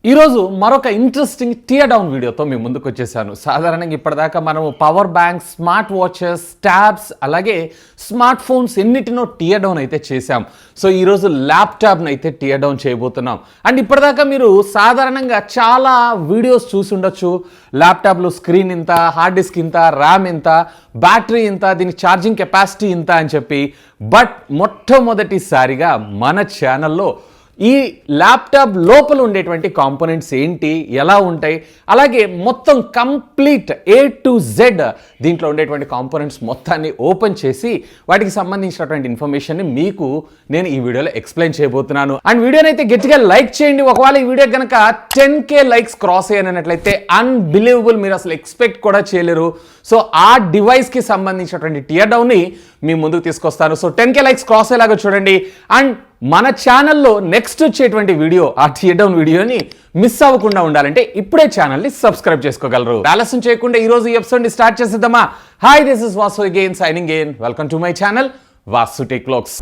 ఈరోజు మరొక interesting tear down వీడియోతో మీ ముందుకు వచ్చేసాను. సాధారణంగా ఇప్పటిదాకా మనము power bank, smart watches, tabs అలాగే స్మార్ట్ ఫోన్స్ ఎన్నిటినో టియర్ డౌన్ అయితే చేశాం. సో ఈరోజు ల్యాప్టాప్ని అయితే టియర్ డౌన్ చేయబోతున్నాం. అండ్ ఇప్పటిదాకా మీరు సాధారణంగా చాలా వీడియోస్ చూసి ఉండొచ్చు. ల్యాప్టాప్లో స్క్రీన్ ఇంత, హార్డ్ డిస్క్ ఇంత, ర్యామ్ ఇంత, బ్యాటరీ ఇంత, దీని ఛార్జింగ్ కెపాసిటీ ఇంత అని చెప్పి. బట్ మొట్టమొదటిసారిగా మన ఛానల్లో ఈ ల్యాప్టాప్ లోపల ఉండేటువంటి కాంపోనెంట్స్ ఏంటి, ఎలా ఉంటాయి, అలాగే మొత్తం కంప్లీట్ A to Z దీంట్లో ఉండేటువంటి కాంపోనెంట్స్ మొత్తాన్ని ఓపెన్ చేసి వాటికి సంబంధించినటువంటి ఇన్ఫర్మేషన్ని మీకు నేను ఈ వీడియోలో ఎక్స్ప్లెయిన్ చేయబోతున్నాను. అండ్ వీడియోని అయితే గట్టిగా లైక్ చేయండి. ఒకవేళ ఈ వీడియో కనుక 10K లైక్స్ క్రాస్ అయ్యానట్లయితే అన్బిలీవబుల్, మీరు అసలు ఎక్స్పెక్ట్ కూడా చేయలేరు. సో ఆ డివైస్కి సంబంధించినటువంటి టియర్ డౌన్ని మీ ముందుకు తీసుకొస్తాను. సో 10K లైక్స్ క్రాస్ అయ్యేలాగా చూడండి. అండ్ మన ఛానల్లో నెక్స్ట్ వచ్చేటువంటి వీడియో, ఆ టియర్ డౌన్ వీడియోని మిస్ అవ్వకుండా ఉండాలంటే ఇప్పుడే ఛానల్ని సబ్స్క్రైబ్ చేసుకోగలరు. ఆలస్యం చేయకుండా ఈ రోజు ఈ ఎపిసోడ్ని స్టార్ట్ చేసేద్దామా? Hi, this is Vasu again signing in. Welcome to my channel Vasu Tech Vlogs.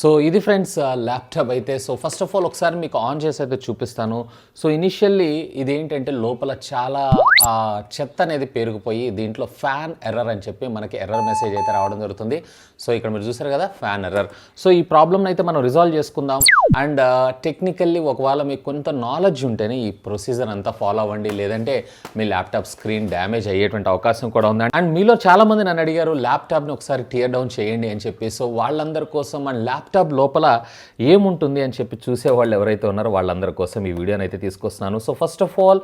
So ఇది ఫ్రెండ్స్ ల్యాప్టాప్ అయితే. సో ఫస్ట్ ఆఫ్ ఆల్ ఒకసారి మీకు ఆన్ చేసి అయితే చూపిస్తాను. సో ఇనిషియల్లీ ఇది ఏంటంటే లోపల చాలా చెత్త అనేది పేరుకుపోయి దీంట్లో ఫ్యాన్ ఎర్రర్ అని చెప్పి మనకి ఎర్రర్ మెసేజ్ అయితే రావడం జరుగుతుంది. సో ఇక్కడ మీరు చూసారు కదా, ఫ్యాన్ ఎర్రర్. సో ఈ ప్రాబ్లమ్ని అయితే మనం రిజాల్వ్ చేసుకుందాం. అండ్ టెక్నికల్లీ ఒకవేళ మీకు కొంత నాలెడ్జ్ ఉంటేనే ఈ ప్రొసీజర్ అంతా ఫాలో అవ్వండి, లేదంటే మీ ల్యాప్టాప్ స్క్రీన్ డ్యామేజ్ అయ్యేటువంటి అవకాశం కూడా ఉంది. అండ్ మీలో చాలామంది నన్ను అడిగారు ల్యాప్టాప్ని ఒకసారి టియర్ డౌన్ చేయండి అని చెప్పి. సో వాళ్ళందరి కోసం అండ్ ల్యాప్టాప్ లోపల ఏముంటుంది అని చెప్పి చూసే వాళ్ళు ఎవరైతే ఉన్నారో వాళ్ళందరి కోసం ఈ వీడియోని అయితే తీసుకొస్తున్నాను. So first of all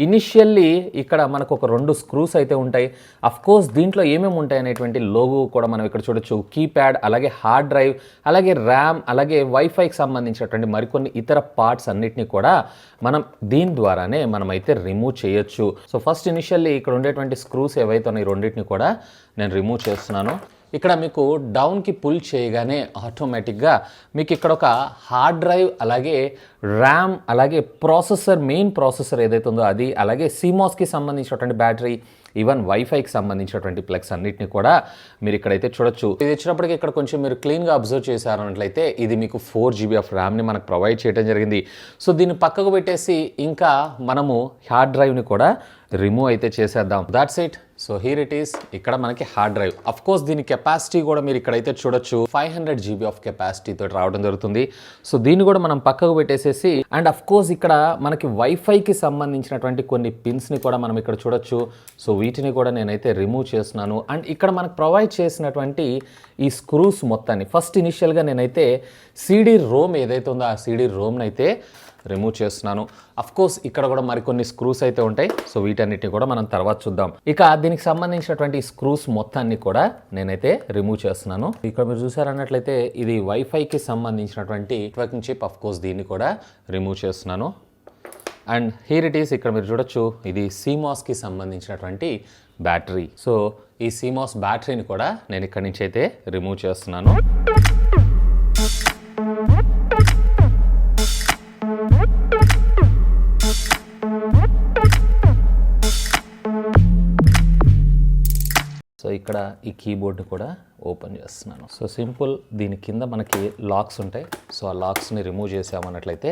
initially ఇక్కడ మనకు ఒక 2 స్క్రూస్ అయితే ఉంటాయి. అఫ్ కోర్స్ దీంట్లో ఏమేమి ఉంటాయి అనేటువంటి లోగో కూడా మనం ఇక్కడ చూడొచ్చు. కీప్యాడ్, అలాగే హార్డ్ డ్రైవ్, అలాగే ర్యామ్, అలాగే వైఫైకి సంబంధించినటువంటి మరికొన్ని ఇతర పార్ట్స్ అన్నిటిని కూడా మనం దీని ద్వారానే మనం అయితే రిమూవ్ చేయొచ్చు. సో ఫస్ట్ ఇనిషియల్లీ ఇక్కడ ఉండేటువంటి స్క్రూస్ ఏవైతే ఉన్నాయి రెండింటిని కూడా నేను రిమూవ్ చేస్తున్నాను. ఇక్కడ మీకు డౌన్కి పుల్ చేయగానే ఆటోమేటిక్గా మీకు ఇక్కడ ఒక హార్డ్ డ్రైవ్, అలాగే ర్యామ్, అలాగే ప్రాసెసర్, మెయిన్ ప్రాసెసర్ ఏదైతే ఉందో అది, అలాగే CMOSకి సంబంధించినటువంటి బ్యాటరీ, ఈవెన్ వైఫైకి సంబంధించినటువంటి ప్లగ్స్ అన్నిటిని కూడా మీరు ఇక్కడైతే చూడొచ్చు. ఇది వచ్చినప్పటికీ ఇక్కడ కొంచెం మీరు క్లీన్గా అబ్జర్వ్ చేశారన్నట్లయితే ఇది మీకు 4GB ఆఫ్ ర్యామ్ని మనకు ప్రొవైడ్ చేయడం జరిగింది. సో దీన్ని పక్కకు పెట్టేసి ఇంకా మనము హార్డ్ డ్రైవ్ని కూడా రిమూవ్ అయితే చేసేద్దాం. That's it. So here it is. ఇక్కడ మనకి హార్డ్ డ్రైవ్. అఫ్ కోర్స్ దీని కెపాసిటీ కూడా మీరు ఇక్కడైతే చూడొచ్చు. 500GB ఆఫ్ కెపాసిటీతో రావడం జరుగుతుంది. సో దీన్ని కూడా మనం పక్కకు పెట్టేసేసి, అండ్ అఫ్ కోర్స్ ఇక్కడ మనకి వైఫైకి సంబంధించినటువంటి కొన్ని పిన్స్ని కూడా మనం ఇక్కడ చూడొచ్చు. సో వీటిని కూడా నేనైతే రిమూవ్ చేస్తున్నాను. అండ్ ఇక్కడ మనకు ప్రొవైడ్ చేసినటువంటి ఈ స్క్రూస్ మొత్తాన్ని ఫస్ట్ ఇనిషియల్గా నేనైతే CD రోమ్ ఏదైతే ఉందో ఆ CD రోమ్ని అయితే రిమూవ్ చేస్తున్నాను. అఫ్ కోర్స్ ఇక్కడ కూడా మరికొన్ని స్క్రూస్ అయితే ఉంటాయి. సో వీటన్నిటిని కూడా మనం తర్వాత చూద్దాం. ఇక దీనికి సంబంధించినటువంటి స్క్రూస్ మొత్తాన్ని కూడా నేనైతే రిమూవ్ చేస్తున్నాను. ఇక్కడ మీరు చూసారన్నట్లయితే ఇది వైఫైకి సంబంధించినటువంటి నెట్వర్కింగ్ చిప్. అఫ్ కోర్స్ దీన్ని కూడా రిమూవ్ చేస్తున్నాను. And here it is. ఇక్కడ మీరు చూడొచ్చు ఇది CMOSకి సంబంధించినటువంటి బ్యాటరీ. సో ఈ CMOS బ్యాటరీని కూడా నేను ఇక్కడి నుంచి అయితే రిమూవ్ చేస్తున్నాను. సో ఇక్కడ ఈ కీబోర్డ్ కూడా ఓపెన్ చేస్తున్నాను. So simple. దీని కింద మనకి లాక్స్ ఉంటాయి. సో ఆ లాక్స్ని రిమూవ్ చేసామన్నట్లయితే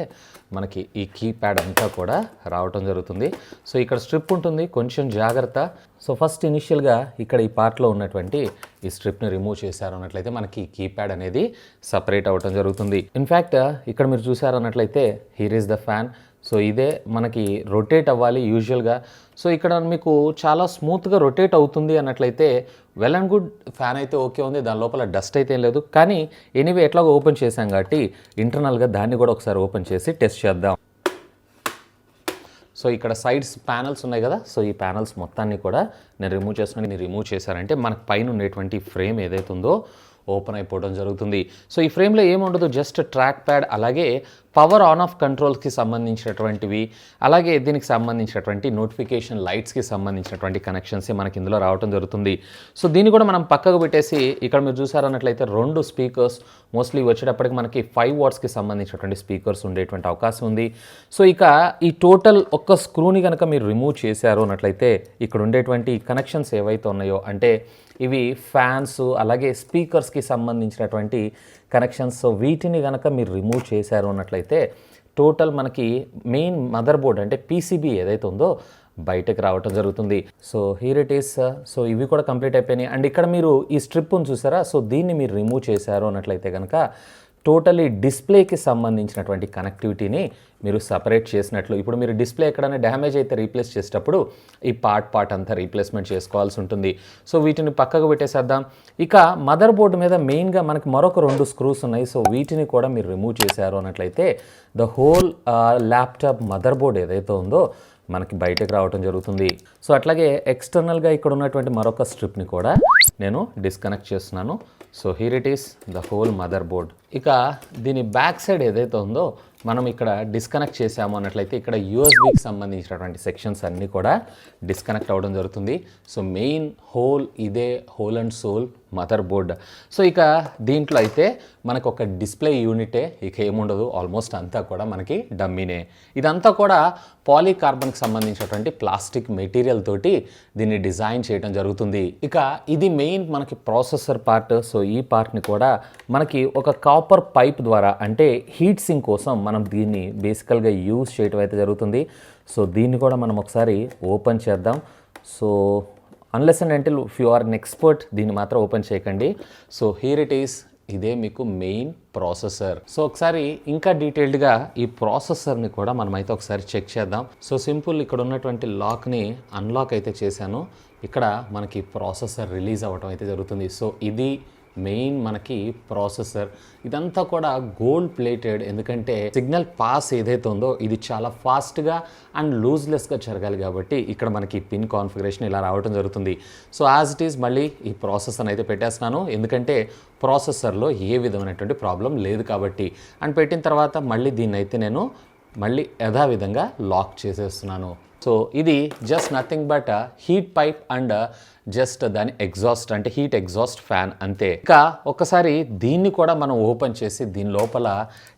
మనకి ఈ కీప్యాడ్ అంతా కూడా రావటం జరుగుతుంది. సో ఇక్కడ స్ట్రిప్ ఉంటుంది, కొంచెం జాగ్రత్త. సో ఫస్ట్ ఇనిషియల్గా ఇక్కడ ఈ పార్ట్లో ఉన్నటువంటి ఈ స్ట్రిప్ని రిమూవ్ చేశారన్నట్లయితే మనకి ఈ కీప్యాడ్ అనేది సపరేట్ అవ్వటం జరుగుతుంది. ఇన్ఫ్యాక్ట్ ఇక్కడ మీరు చూసారన్నట్లయితే here is the fan. So ఇదే మనకి రొటేట్ అవ్వాలి యూజువల్గా. సో ఇక్కడ మీకు చాలా స్మూత్గా రొటేట్ అవుతుంది అన్నట్లయితే వెల్ అండ్ గుడ్. ఫ్యాన్ అయితే ఓకే ఉంది, దాని లోపల డస్ట్ అయితే ఏం లేదు. కానీ ఎనీవే ఎట్లాగో ఓపెన్ చేశాం కాబట్టి ఇంటర్నల్గా దాన్ని కూడా ఒకసారి ఓపెన్ చేసి టెస్ట్ చేద్దాం. సో ఇక్కడ సైడ్స్ ప్యానల్స్ ఉన్నాయి కదా, సో ఈ ప్యానల్స్ మొత్తాన్ని కూడా నేను రిమూవ్ చేస్తున్నాను. నేను రిమూవ్ చేశారంటే మనకు పైన ఉండేటువంటి ఫ్రేమ్ ఏదైతే ఉందో ఓపెన్ అయిపోవడం జరుగుతుంది. సో ఈ ఫ్రేమ్లో ఏముండదు, జస్ట్ ట్రాక్ ప్యాడ్, అలాగే పవర్ ఆన్ ఆఫ్ కంట్రోల్స్కి సంబంధించినటువంటివి, అలాగే దీనికి సంబంధించినటువంటి నోటిఫికేషన్ లైట్స్కి సంబంధించినటువంటి కనెక్షన్స్ మనకి ఇందులో రావడం జరుగుతుంది. సో దీన్ని కూడా మనం పక్కకు పెట్టేసి ఇక్కడ మీరు చూసారన్నట్లయితే 2 స్పీకర్స్, మోస్ట్లీ వచ్చేటప్పటికి మనకి 5 వాట్స్కి సంబంధించినటువంటి స్పీకర్స్ ఉండేటువంటి అవకాశం ఉంది. సో ఇక ఈ టోటల్ ఒక్క స్క్రూని కనుక మీరు రిమూవ్ చేశారు అన్నట్లయితే ఇక్కడ ఉండేటువంటి కనెక్షన్స్ ఏవైతే ఉన్నాయో, అంటే ఇవి ఫ్యాన్స్ అలాగే స్పీకర్స్కి సంబంధించినటువంటి కనెక్షన్స్. సో వీటిని కనుక మీరు రిమూవ్ చేశారు అన్నట్లయితే టోటల్ మనకి మెయిన్ మదర్ బోర్డ్ అంటే పీసీబీ ఏదైతే ఉందో బయటకు రావటం జరుగుతుంది. So here it is. So ఇవి కూడా కంప్లీట్ అయిపోయినాయి. అండ్ ఇక్కడ మీరు ఈ స్ట్రిప్ను చూసారా, సో దీన్ని మీరు రిమూవ్ చేశారు అన్నట్లయితే కనుక టోటలీ డిస్ప్లేకి సంబంధించినటువంటి కనెక్టివిటీని మీరు సపరేట్ చేసినట్లు. ఇప్పుడు మీరు డిస్ప్లే ఎక్కడైనా డ్యామేజ్ అయితే రీప్లేస్ చేసేటప్పుడు ఈ పార్ట్ అంతా రీప్లేస్మెంట్ చేసుకోవాల్సి ఉంటుంది. సో వీటిని పక్కకు పెట్టేసేద్దాం. ఇక మదర్ బోర్డు మీద మెయిన్గా మనకి మరొక 2 స్క్రూస్ ఉన్నాయి. సో వీటిని కూడా మీరు రిమూవ్ చేశారు అన్నట్లయితే the whole laptop mother board ఏదైతే ఉందో మనకి బయటకు రావటం జరుగుతుంది. సో అట్లాగే ఎక్స్టర్నల్గా ఇక్కడ ఉన్నటువంటి మరొక స్ట్రిప్ని కూడా నేను డిస్కనెక్ట్ చేస్తున్నాను. So here it is the whole mother board. ఇక దీని బ్యాక్ సైడ్ ఏదైతే ఉందో మనం ఇక్కడ డిస్కనెక్ట్ చేసాము అన్నట్లయితే ఇక్కడ యూఎస్బీకి సంబంధించినటువంటి సెక్షన్స్ అన్నీ కూడా డిస్కనెక్ట్ అవ్వడం జరుగుతుంది. సో మెయిన్ హోల్ ఇదే whole and sole mother board. So ఇక దీంట్లో అయితే మనకు ఒక డిస్ప్లే యూనిటే ఇక ఏముండదు, ఆల్మోస్ట్ అంతా కూడా మనకి డమ్మీనే. ఇదంతా కూడా పాలీకార్బన్కి సంబంధించినటువంటి ప్లాస్టిక్ మెటీరియల్ తోటి దీన్ని డిజైన్ చేయడం జరుగుతుంది. ఇక ఇది మెయిన్ మనకి ప్రాసెసర్ పార్ట్. సో ఈ పార్ట్ని కూడా మనకి ఒక కాపర్ పైప్ ద్వారా అంటే హీట్ సింక్ కోసం మనం దీన్ని బేసికల్గా యూజ్ చేయడం అయితే జరుగుతుంది. సో దీన్ని కూడా మనం ఒకసారి ఓపెన్ చేద్దాం. So unless and until if you are an expert దీన్ని మాత్రం ఓపెన్ చేయకండి. సో హీర్ ఇట్ ఈస్, ఇదే మీకు మెయిన్ ప్రాసెసర్. సో ఒకసారి ఇంకా డీటెయిల్డ్గా ఈ ప్రాసెసర్ని కూడా మనమైతే ఒకసారి చెక్ చేద్దాం. సో సింపుల్ ఇక్కడ ఉన్నటువంటి లాక్ని అన్లాక్ అయితే చేశాను. ఇక్కడ మనకి ప్రాసెసర్ రిలీజ్ అవ్వటం అయితే జరుగుతుంది. సో ఇది మెయిన్ మనకి ప్రాసెసర్. ఇదంతా కూడా గోల్డ్ ప్లేటెడ్, ఎందుకంటే సిగ్నల్ పాస్ ఏదైతే ఉందో ఇది చాలా ఫాస్ట్గా అండ్ లూజ్లెస్గా జరగాలి కాబట్టి ఇక్కడ మనకి పిన్ కాన్ఫిగరేషన్ ఇలా రావడం జరుగుతుంది. సో యాజ్ ఇట్ ఈస్ మళ్ళీ ఈ ప్రాసెసర్ అయితే పెట్టేస్తున్నాను, ఎందుకంటే ప్రాసెసర్లో ఏ విధమైనటువంటి ప్రాబ్లం లేదు కాబట్టి. అండ్ పెట్టిన తర్వాత మళ్ళీ దీన్ని అయితే నేను మళ్ళీ యథావిధంగా లాక్ చేసేస్తున్నాను. సో ఇది just nothing but heat pipe and just దాని ఎగ్జాస్ట్ అంటే హీట్ ఎగ్జాస్ట్ ఫ్యాన్ అంతే. ఇంకా ఒకసారి దీన్ని కూడా మనం ఓపెన్ చేసి దీని లోపల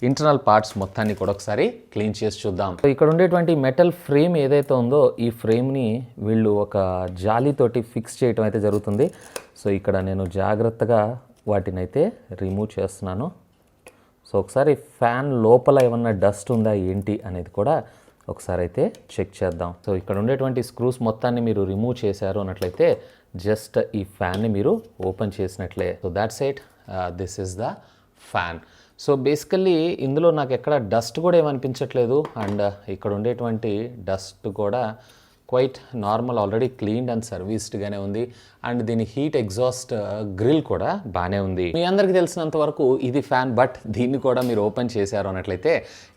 ఇంటర్నల్ పార్ట్స్ మొత్తాన్ని కూడా ఒకసారి క్లీన్ చేసి చూద్దాం. ఇక్కడ ఉండేటువంటి మెటల్ ఫ్రేమ్ ఏదైతే ఉందో ఈ ఫ్రేమ్ని వీళ్ళు ఒక జాలీతోటి ఫిక్స్ చేయటం అయితే జరుగుతుంది. సో ఇక్కడ నేను జాగ్రత్తగా వాటిని అయితే రిమూవ్ చేస్తున్నాను. సో ఒకసారి ఫ్యాన్ లోపల ఏమన్నా డస్ట్ ఉందా ఏంటి అనేది కూడా ఒకసారి అయితే చెక్ చేద్దాం. సో ఇక్కడ ఉండేటువంటి స్క్రూస్ మొత్తాన్ని మీరు రిమూవ్ చేశారు అన్నట్లయితే జస్ట్ ఈ ఫ్యాన్ని మీరు ఓపెన్ చేసినట్లే. So that's it, this is the fan. So basically ఇందులో నాకు ఎక్కడ డస్ట్ కూడా ఏమనిపించట్లేదు. అండ్ ఇక్కడ ఉండేటువంటి డస్ట్ కూడా quite normal, already cleaned and సర్వీస్డ్గానే ఉంది. అండ్ దీని హీట్ ఎగ్జాస్ట్ గ్రిల్ కూడా బాగానే ఉంది. మీ అందరికీ తెలిసినంత వరకు ఇది ఫ్యాన్, బట్ దీన్ని కూడా మీరు ఓపెన్ చేశారు అన్నట్లయితే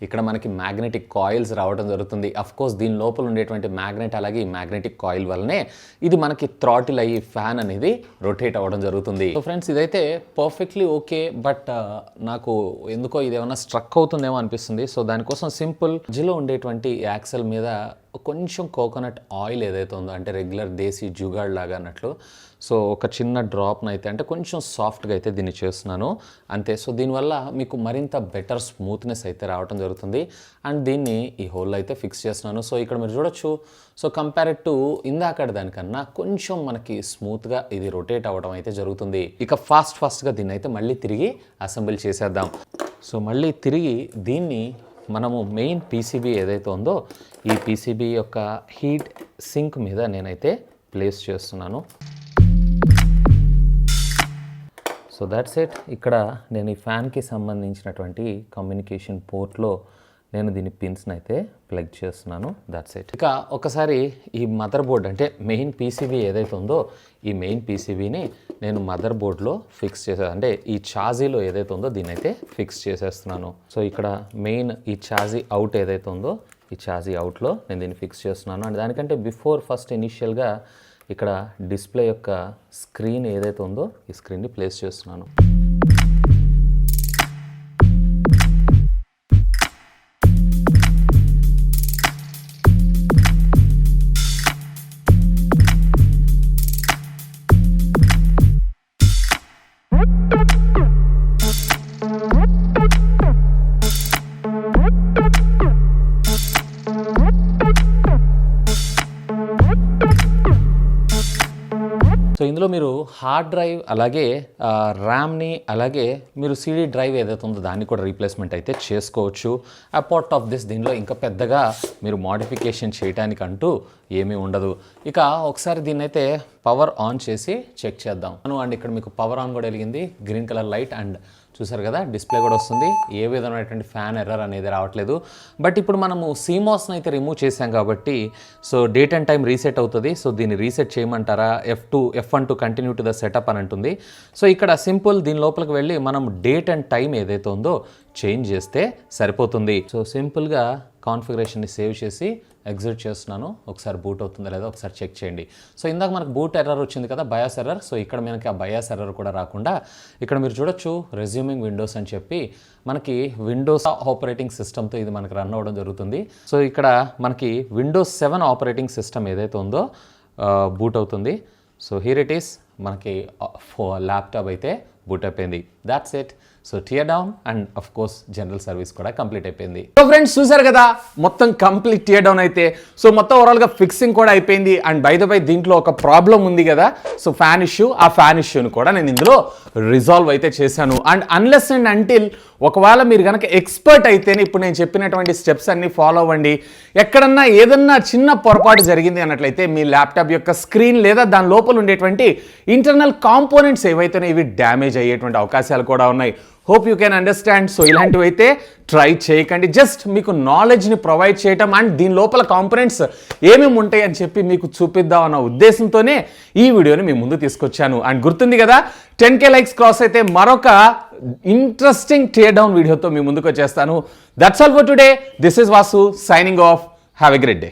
ఇక్కడ మనకి మ్యాగ్నెటిక్ కాయిల్స్ రావడం జరుగుతుంది. అఫ్ కోర్స్ దీని లోపల ఉండేటువంటి మ్యాగ్నెట్ అలాగే ఈ మ్యాగ్నెటిక్ కాయిల్ వల్లనే ఇది మనకి థ్రాటిల్ అయ్యి ఫ్యాన్ అనేది రొటేట్ అవ్వడం జరుగుతుంది. సో ఫ్రెండ్స్ ఇదైతే పర్ఫెక్ట్లీ ఓకే, బట్ నాకు ఎందుకో ఇది ఏమైనా స్ట్రక్ అవుతుందేమో అనిపిస్తుంది. సో దానికోసం సింపుల్ మధ్యలో ఉండేటువంటి యాక్సెల్ మీద కొంచెం కోకోనట్ ఆయిల్ ఏదైతే ఉందో అంటే రెగ్యులర్ దేశీ జుగాడ్ లాగా అన్నట్లు సో ఒక చిన్న డ్రాప్ను అయితే అంటే కొంచెం సాఫ్ట్గా అయితే దీన్ని చేస్తున్నాను అంతే. సో దీనివల్ల మీకు మరింత బెటర్ స్మూత్నెస్ అయితే రావడం జరుగుతుంది. అండ్ దీన్ని ఈ హోల్లో అయితే ఫిక్స్ చేస్తున్నాను. సో ఇక్కడ మీరు చూడొచ్చు, సో కంపేర్డ్ టు ఇందాక దానికన్నా కొంచెం మనకి స్మూత్గా ఇది రొటేట్ అవ్వడం అయితే జరుగుతుంది. ఇక ఫాస్ట్గా దీన్ని అయితే మళ్ళీ తిరిగి అసెంబుల్ చేసేద్దాం. సో మళ్ళీ తిరిగి దీన్ని మనము మెయిన్ పీసీబీ ఏదైతే ఉందో ఈ పీసీబీ యొక్క హీట్ సింక్ మీద నేనైతే ప్లేస్ చేస్తున్నాను. So that's it. ఇక్కడ నేను ఈ ఫ్యాన్కి సంబంధించినటువంటి కమ్యూనికేషన్ పోర్ట్లో నేను దీని పిన్స్ని అయితే ప్లగ్ చేస్తున్నాను. That's it. ఇక ఒకసారి ఈ మదర్ బోర్డ్ అంటే మెయిన్ పీసీబీ ఏదైతే ఉందో ఈ మెయిన్ పీసీబీని నేను మదర్ బోర్డ్లో ఫిక్స్ చేసే అంటే ఈ ఛాజీలో ఏదైతే ఉందో దీన్ని అయితే ఫిక్స్ చేసేస్తున్నాను. సో ఇక్కడ మెయిన్ ఈ ఛాజీ అవుట్ ఏదైతే ఉందో ఈ ఛాజీ అవుట్లో నేను దీన్ని ఫిక్స్ చేస్తున్నాను. అండ్ దానికంటే బిఫోర్ ఫస్ట్ ఇనిషియల్గా ఇక్కడ డిస్ప్లే యొక్క స్క్రీన్ ఏదైతే ఉందో ఈ స్క్రీన్ని ప్లేస్ చేస్తున్నాను. సో ఇందులో మీరు హార్డ్ డ్రైవ్ అలాగే ర్యామ్ని అలాగే మీరు సిడి డ్రైవ్ ఏదైతే ఉందో దాన్ని కూడా రీప్లేస్మెంట్ అయితే చేసుకోవచ్చు. అపార్ట్ ఆఫ్ దిస్ దీనిలో ఇంకా పెద్దగా మీరు మోడిఫికేషన్ చేయడానికి అంటూ ఏమీ ఉండదు. ఇక ఒకసారి దీన్ని అయితే పవర్ ఆన్ చేసి చెక్ చేద్దాం. అండ్ ఇక్కడ మీకు పవర్ ఆన్ కూడా వెలిగింది, గ్రీన్ కలర్ లైట్, అండ్ చూసారు కదా డిస్ప్లే కూడా వస్తుంది. ఏ విధమైనటువంటి ఫ్యాన్ ఎర్రర్ అనేది రావట్లేదు. బట్ ఇప్పుడు మనము CMOSని అయితే రిమూవ్ చేసాం కాబట్టి so date and time reset అవుతుంది. సో దీన్ని రీసెట్ చేయమంటారా, F1 to continue to the setup అని అంటుంది. సో ఇక్కడ సింపుల్ దీని లోపలికి వెళ్ళి మనం డేట్ అండ్ టైం ఏదైతే ఉందో చేంజ్ చేస్తే సరిపోతుంది. సో సింపుల్గా కాన్ఫిగరేషన్ని సేవ్ చేసి ఎగ్జిట్ చేస్తున్నాను. ఒకసారి బూట్ అవుతుందా లేదా ఒకసారి చెక్ చేయండి. సో ఇందాక మనకు బూట్ ఎర్రర్ వచ్చింది కదా, బయాస్ ఎర్రర్. సో ఇక్కడ మనకి ఆ బయాస్ ఎర్రర్ కూడా రాకుండా ఇక్కడ మీరు చూడొచ్చు రెజ్యూమింగ్ విండోస్ అని చెప్పి మనకి విండోస్ ఆపరేటింగ్ సిస్టమ్తో ఇది మనకి రన్ అవ్వడం జరుగుతుంది. సో ఇక్కడ మనకి Windows 7 ఆపరేటింగ్ సిస్టమ్ ఏదైతే ఉందో బూట్ అవుతుంది. సో హియర్ ఇట్ ఈస్, మనకి ల్యాప్టాప్ అయితే బూట్ అయిపోయింది. That's it. So teardown and of course general service కూడా కంప్లీట్ అయిపోయింది. సో ఫ్రెండ్స్ చూసారు కదా మొత్తం కంప్లీట్ టియర్డౌన్ అయితే. సో మొత్తం ఓవరాల్గా ఫిక్సింగ్ కూడా అయిపోయింది. అండ్ బై ద బై దీంట్లో ఒక ప్రాబ్లం ఉంది కదా, సో ఫ్యాన్ ఇష్యూ, ఆ ఫ్యాన్ ఇష్యూని కూడా నేను ఇందులో రిజాల్వ్ అయితే చేశాను. అండ్ అన్లెస్ అండ్ అంటిల్ ఒకవేళ మీరు కనుక ఎక్స్పర్ట్ అయితేనే ఇప్పుడు నేను చెప్పినటువంటి స్టెప్స్ అన్ని ఫాలో అవ్వండి. ఎక్కడన్నా ఏదన్నా చిన్న పొరపాటు జరిగింది అన్నట్లయితే మీ ల్యాప్టాప్ యొక్క స్క్రీన్ లేదా దాని లోపల ఉండేటువంటి ఇంటర్నల్ కాంపోనెంట్స్ ఏవైతేనే ఇవి డ్యామేజ్ అయ్యేటువంటి అవకాశాలు కూడా ఉన్నాయి. Hope you can understand. So ఇలాంటివి అయితే ట్రై చేయకండి. జస్ట్ మీకు నాలెడ్జ్ని ప్రొవైడ్ చేయటం అండ్ దీని లోపల కాంపోనెంట్స్ ఏమేమి ఉంటాయి అని చెప్పి మీకు చూపిద్దాం అన్న ఉద్దేశంతోనే ఈ వీడియోని మీ ముందు తీసుకొచ్చాను. అండ్ గుర్తుంది కదా 10K లైక్స్ క్రాస్ అయితే మరొక ఇంట్రెస్టింగ్ టియర్డౌన్ వీడియోతో మీ ముందుకు వచ్చేస్తాను. That's all for today. This is Vasu signing off. Have a great day.